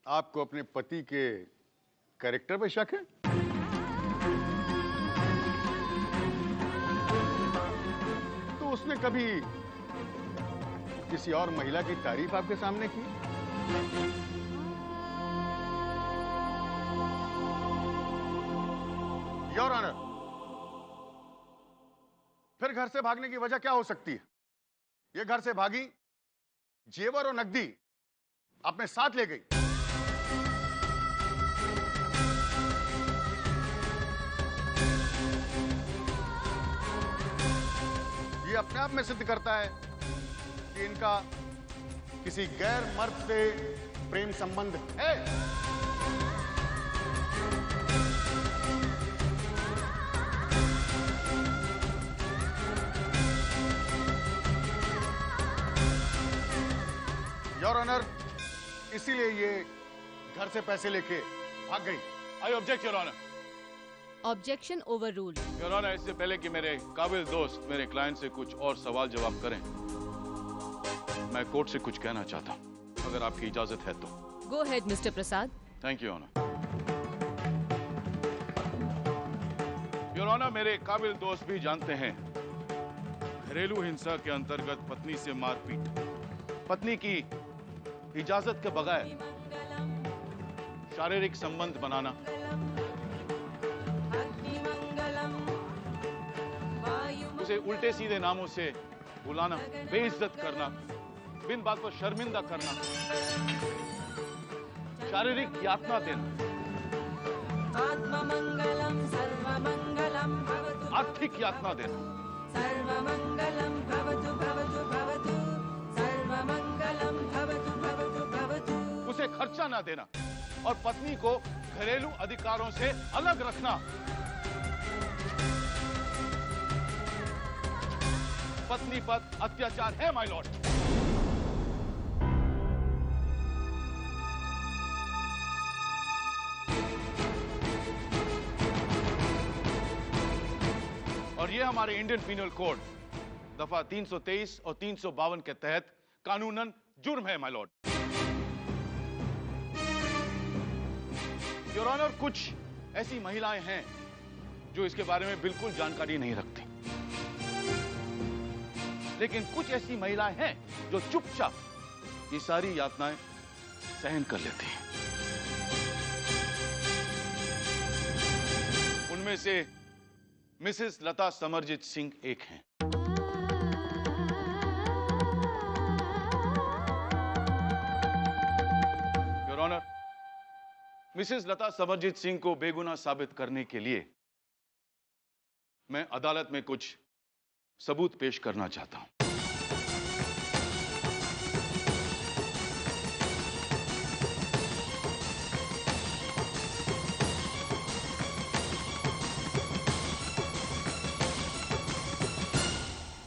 आपको अपने पति के कैरेक्टर पे शक है? तो उसने कभी किसी और महिला की तारीफ आपके सामने की? योर ऑनर, फिर घर से भागने की वजह क्या हो सकती है? ये घर से भागी, जेवर और नकदी अपने साथ ले गई। ये अपने आप में सिद्ध करता है कि इनका किसी गैर मर्द से प्रेम संबंध है। योर ऑनर, इसीलिए ये घर से पैसे लेके भाग गई। I object your honour. Objection overruled. Your honour, इससे पहले कि मेरे काबिल दोस्त मेरे क्लाइंट से कुछ और सवाल जवाब करें, मैं कोर्ट से कुछ कहना चाहता हूं, अगर आपकी इजाजत है तो। Go ahead mister Prasad. Thank you honour. Your honour, मेरे काबिल दोस्त भी जानते हैं घरेलू हिंसा के अंतर्गत पत्नी से मारपीट, पत्नी की इजाजत के बगैर शारीरिक संबंध बनाना, उसे उल्टे सीधे नामों से बुलाना, बेइज्जत करना, बिन बात पर शर्मिंदा करना, शारीरिक यातना देना, आर्थिक यातना देना, उसे खर्चा ना देना और पत्नी को घरेलू अधिकारों से अलग रखना। पत्नी पर अत्याचार है माय लॉर्ड। और ये हमारे इंडियन पीनल कोड दफा 323 और 352 के तहत कानूनन जुर्म है माय लॉर्ड। योर ऑनर, कुछ ऐसी महिलाएं हैं जो इसके बारे में बिल्कुल जानकारी नहीं रखती, लेकिन कुछ ऐसी महिलाएं हैं जो चुपचाप ये सारी यातनाएं सहन कर लेती हैं। उनमें से मिसेस लता समरजीत सिंह एक हैं। योर ऑनर, मिसेस लता समरजीत सिंह को बेगुनाह साबित करने के लिए मैं अदालत में कुछ सबूत पेश करना चाहता हूं।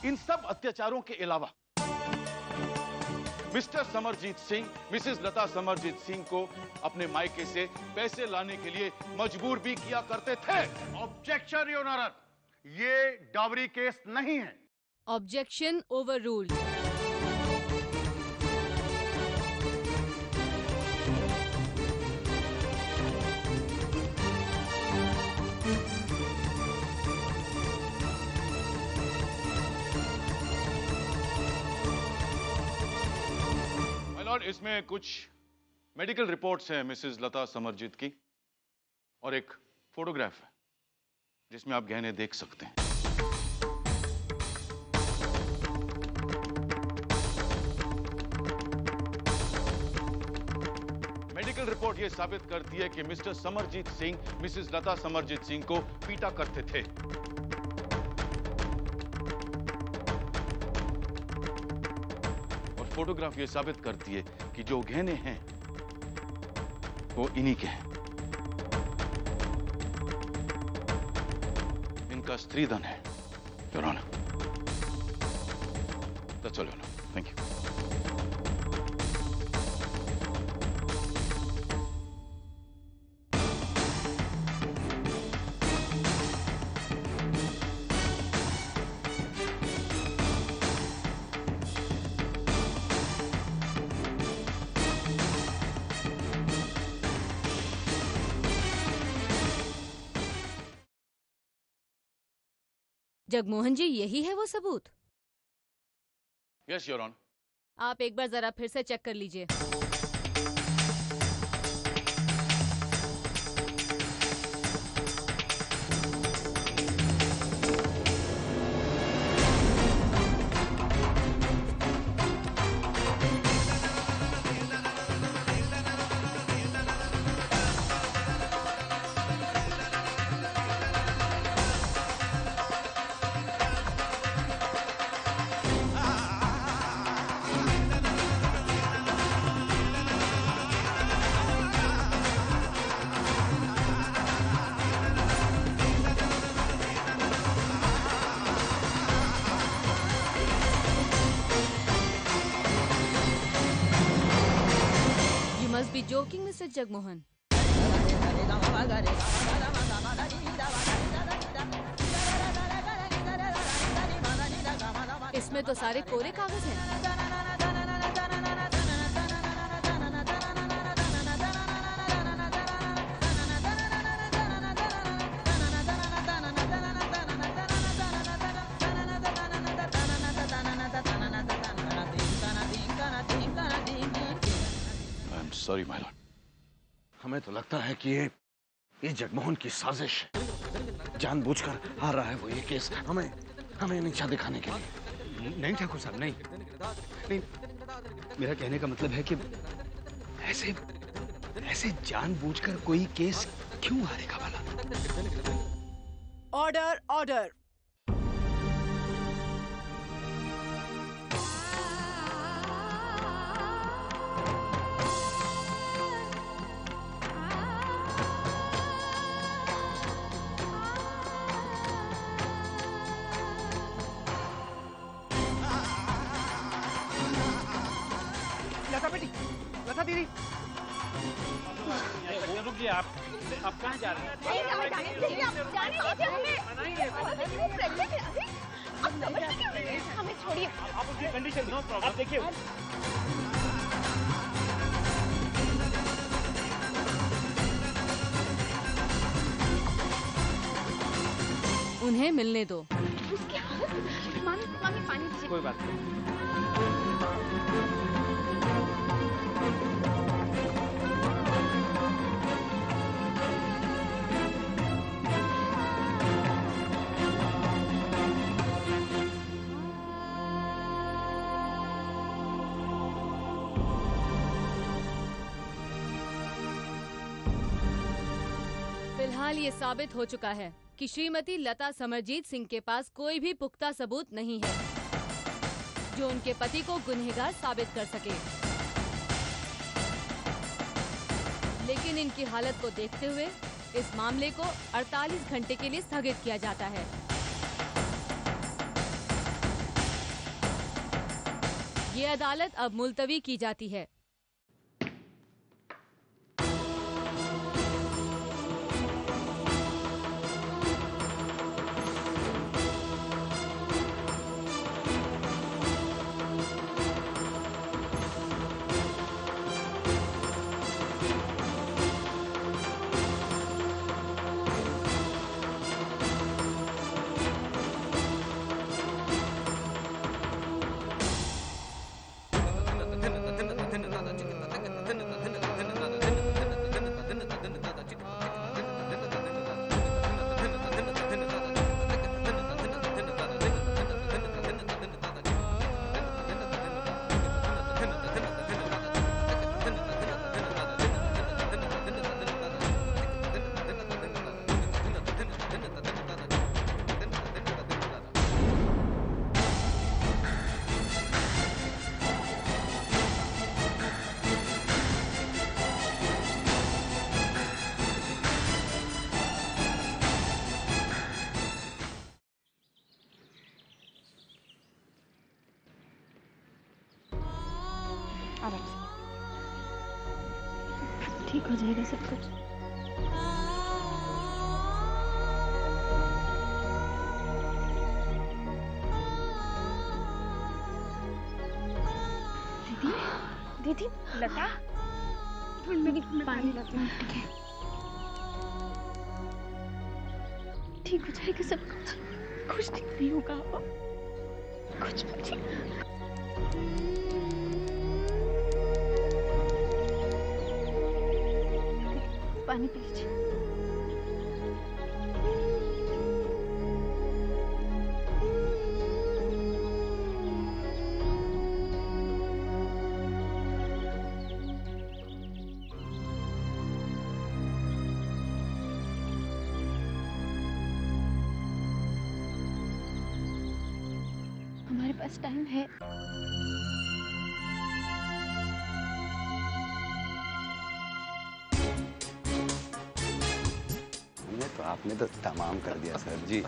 इन सब अत्याचारों के अलावा मिस्टर समरजीत सिंह मिसेस लता समरजीत सिंह को अपने मायके से पैसे लाने के लिए मजबूर भी किया करते थे। ऑब्जेक्शन योर ऑनर, ये डावरी केस नहीं है। Objection over ruled. इसमें कुछ मेडिकल रिपोर्ट्स हैं मिसेस लता समरजीत की और एक फोटोग्राफ है जिसमें आप गहने देख सकते हैं। मेडिकल रिपोर्ट यह साबित करती है कि मिस्टर समरजीत सिंह मिसेस लता समरजीत सिंह को पीटा करते थे। फोटोग्राफ ये साबित करती है कि जो गहने हैं वो इन्हीं के हैं। इनका स्त्रीधन है your honour. That's all your honour. Thank you. Jagmohan ji, यही है वो सबूत? Yes your honour. आप एक बार जरा फिर से चेक कर लीजिए। Must be joking, Mr. Jagmohan. इसमें तो सारे कोरे कागज हैं। Sorry my Lord. हमें तो लगता है कि ये जगमोहन की साजिश है। जानबूझकर आ रहा है वो ये केस हमें नीचा दिखाने के लिए। नहीं ठाकुर साहब, नहीं, मेरा कहने का मतलब है कि ऐसे जानबूझकर कोई केस क्यों हारेगा भला? Order, order. लता दीदी, रुकिए, आप कहाँ जा रहे हैं? हमें छोड़िए। आप उसकी कंडीशन, नो प्रॉब्लम। आप देखिए, उन्हें मिलने दो। मामी पानी दीजिए। कोई बात नहीं। फिलहाल ये साबित हो चुका है कि श्रीमती लता समरजीत सिंह के पास कोई भी पुख्ता सबूत नहीं है जो उनके पति को गुनहगार साबित कर सके। लेकिन इनकी हालत को देखते हुए इस मामले को 48 घंटे के लिए स्थगित किया जाता है। ये अदालत अब मुलतवी की जाती है। ठीक हो जाएगा सब कुछ। दीदी, दीदी, लता, मेरी पानी लाती हूँ। ठीक है, ठीक हो जाएगा सब कुछ। कुछ दिन नहीं होगा अब, कुछ भी। पानी पी लीजिए। हमारे पास टाइम है। तो आपने तो तमाम कर दिया सर जी।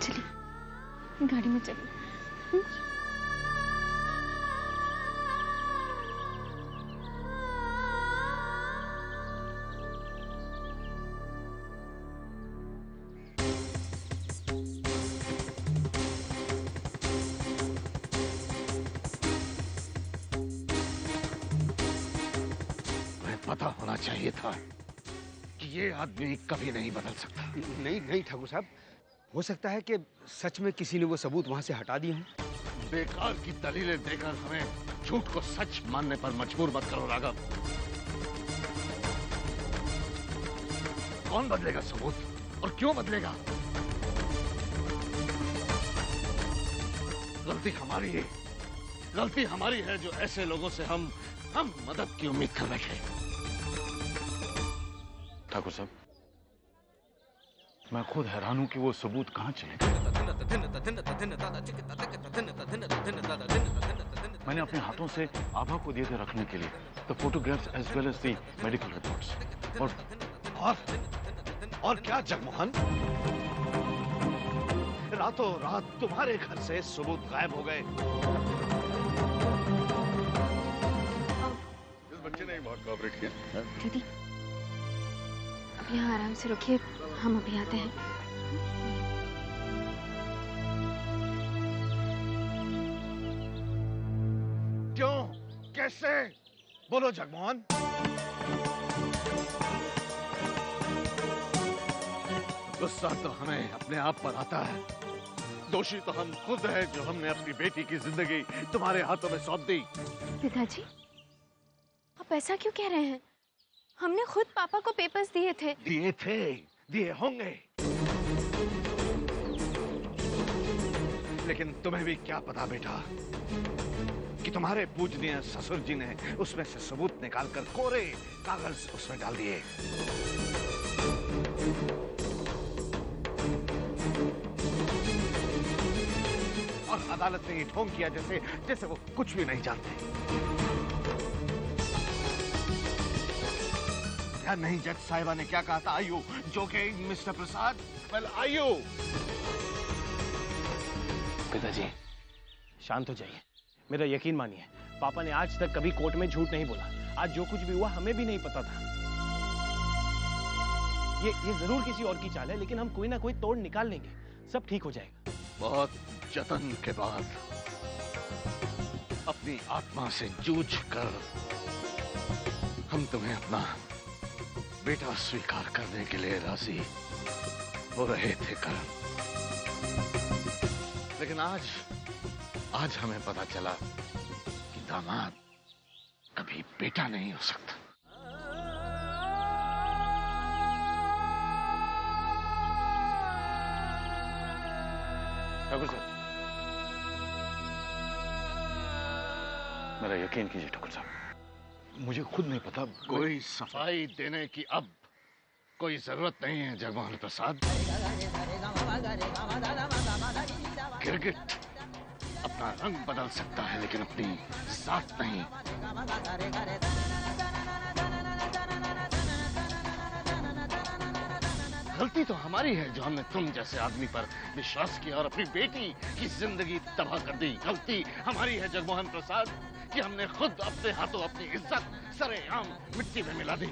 चलिए गाड़ी में चलिए। पता होना चाहिए था कि ये आदमी कभी नहीं बदल सकता। नहीं नहीं ठाकुर साहब, हो सकता है कि सच में किसी ने वो सबूत वहां से हटा दिए हों। बेकार की दलीलें देकर हमें झूठ को सच मानने पर मजबूर मत करो राघव। कौन बदलेगा सबूत और क्यों बदलेगा? गलती हमारी है, गलती हमारी है जो ऐसे लोगों से हम मदद की उम्मीद कर बैठे। ठाकुर साहब, मैं खुद हैरान हूं कि वो सबूत कहां चले गए। मैंने अपने हाथों से आभा को दिए थे रखने के लिए the photographs as well as the medical reports. और क्या जगमोहन, रातों रात तुम्हारे घर से सबूत गायब हो गए। इस बच्चे ने बहुत कोऑपरेट किया। दीदी अब यहाँ आराम से रुकिए, हम अभी आते हैं। क्यों, कैसे? बोलो जगमोहन। गुस्सा तो हमें अपने आप पर आता है। दोषी तो हम खुद हैं जो हमने अपनी बेटी की जिंदगी तुम्हारे हाथों में सौंप दी। पिताजी आप ऐसा क्यों कह रहे हैं? हमने खुद पापा को पेपर्स दिए थे। दिए थे, दिए होंगे, लेकिन तुम्हें भी क्या पता बेटा कि तुम्हारे पूजनीय ससुर जी ने उसमें से सबूत निकालकर कोरे कागज उसमें डाल दिए। और अदालत ने ये ढोंग किया जैसे वो कुछ भी नहीं जानते। क्या नहीं जज साहिबा ने क्या कहा था? आयु जोकिंग मिस्टर प्रसाद? वेल आयु। पिताजी शांत हो जाइए, मेरा यकीन मानिए, पापा ने आज तक कभी कोर्ट में झूठ नहीं बोला। आज जो कुछ भी हुआ हमें भी नहीं पता था। ये जरूर किसी और की चाल है, लेकिन हम कोई ना कोई तोड़ निकाल लेंगे, सब ठीक हो जाएगा। बहुत जतन के बाद अपनी आत्मा से जूझ कर हम तुम्हें अपना बेटा स्वीकार करने के लिए राजी हो रहे थे करण, लेकिन आज हमें पता चला कि दामाद कभी बेटा नहीं हो सकता। ठाकुर साहब, मेरा यकीन कीजिए ठाकुर साहब, मुझे खुद नहीं पता। कोई सफाई देने की अब कोई जरूरत नहीं है जगमोहन प्रसाद। गिरगिट अपना रंग बदल सकता है लेकिन अपनी जात नहीं। गलती तो हमारी है जो हमने तुम जैसे आदमी पर विश्वास किया और अपनी बेटी की जिंदगी तबाह कर दी। गलती हमारी है जगमोहन प्रसाद कि हमने खुद अपने हाथों अपनी इज्जत सरेआम मिट्टी में मिला दी।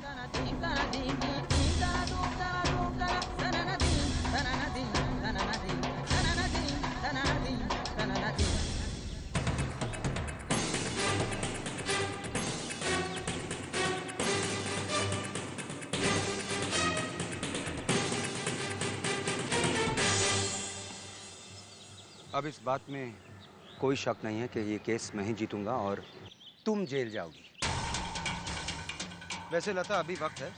अब इस बात में कोई शक नहीं है कि ये केस मैं ही जीतूंगा और तुम जेल जाओगी। वैसे लता अभी वक्त है,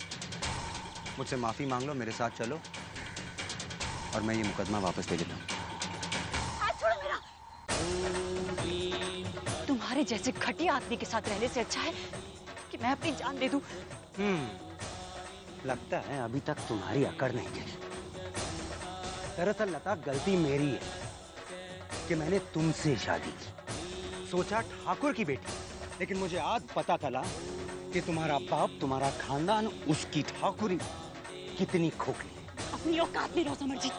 मुझसे माफी मांग लो, मेरे साथ चलो और मैं ये मुकदमा वापस ले लेता हूँ। छोड़ो मेरा। तुम्हारे जैसे घटिया आदमी के साथ रहने से अच्छा है कि मैं अपनी जान दे दूं। लगता है अभी तक तुम्हारी अकड़ नहीं गई। दरअसल लता गलती मेरी है कि मैंने तुमसे शादी की। सोचा ठाकुर की बेटी, लेकिन मुझे आज पता चला कि तुम्हारा बाप, तुम्हारा खानदान, उसकी ठाकुरी कितनी खोखली। अपनी औकात में रहो समरजीत,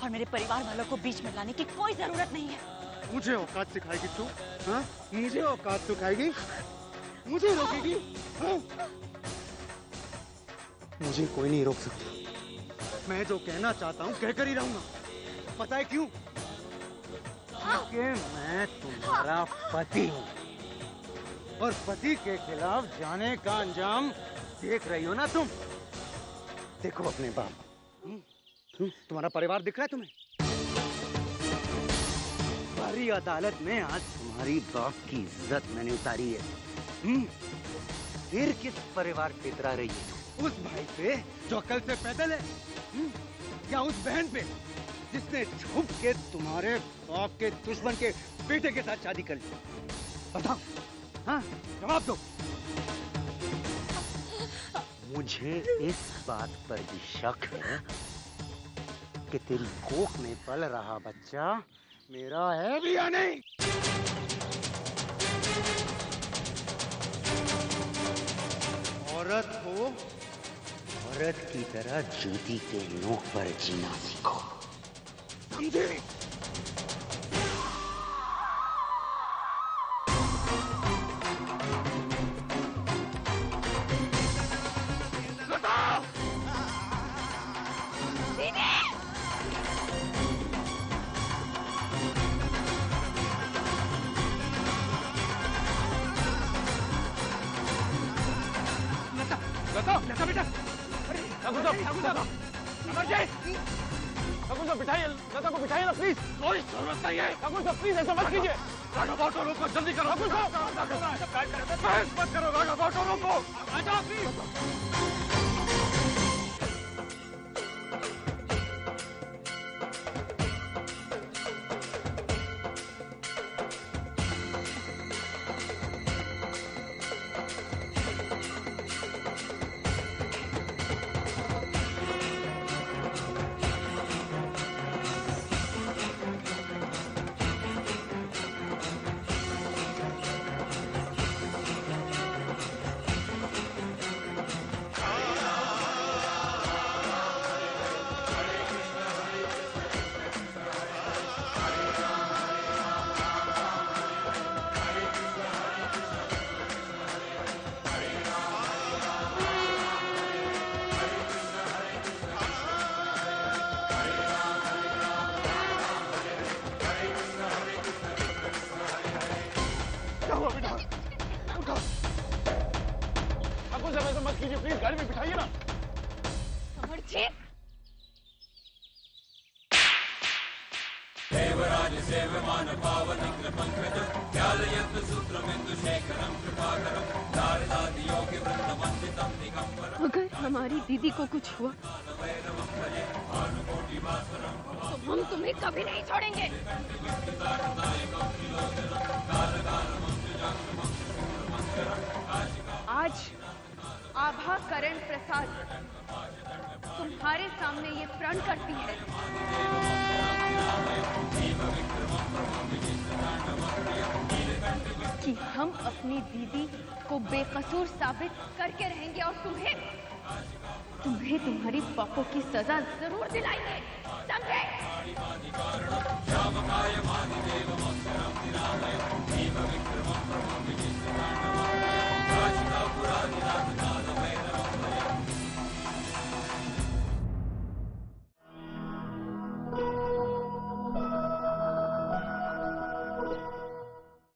और मेरे परिवार वालों को बीच में लाने की कोई जरूरत नहीं है। मुझे औकात सिखाएगी तू? हाँ? मुझे औकात सिखाएगी? मुझे रोकेगी? हाँ? मुझे कोई नहीं रोक सकता। मैं जो कहना चाहता हूँ कहकर ही रहूंगा। पता है क्यों? क्योंकि मैं तुम्हारा पति हूँ, और पति के खिलाफ जाने का अंजाम देख रही हो ना तुम। देखो अपने बाप, तुम्हारा परिवार दिख रहा है तुम्हें? बड़ी अदालत में आज तुम्हारी बाप की इज्जत मैंने उतारी है। फिर किस परिवार पे इतरा रही है? उस भाई पे जो कल से पैदल है, या उस बहन पे जिसने छुप के तुम्हारे बाप के दुश्मन के बेटे के साथ शादी कर ली? बताओ, हाँ जवाब दो। मुझे इस बात पर भी शक है कि तेरी कोख में पल रहा बच्चा मेरा है भी या नहीं। औरत हो, औरत की तरह जूती के नोक पर जीना सीखो, समझे? लता बेटा, ठाकुर साहब बिठाइए, लता को बिठाइए ना प्लीज। कोई जरूरत नहीं है ठाकुर साहब, प्लीज ऐसा मत कीजिए। राघव ऑटो रोको, जल्दी करो ठाकुर साहब। मत करो राघव, ऑटो रोको, आ जाओ प्लीज। मत कीजिए प्लीज, गाड़ी में बिठाइए ना। समरजीत, देवराज सेवमान पावन कृपंकज ज्ञालयन्तु सूत्रमिन्दु शेखरं कृपाकरं नारदादि योगी वृंदवंदितं दिगंबरं। अगर हमारी दीदी को कुछ हुआ तो हम तुम्हें कभी नहीं छोड़ेंगे। आज आभा करण प्रसाद तुम्हारे सामने ये प्रण करती है कि हम अपनी दीदी को बेकसूर साबित करके रहेंगे और तुम्हें तुम्हारी पापों की सजा जरूर दिलाएंगे, समझे?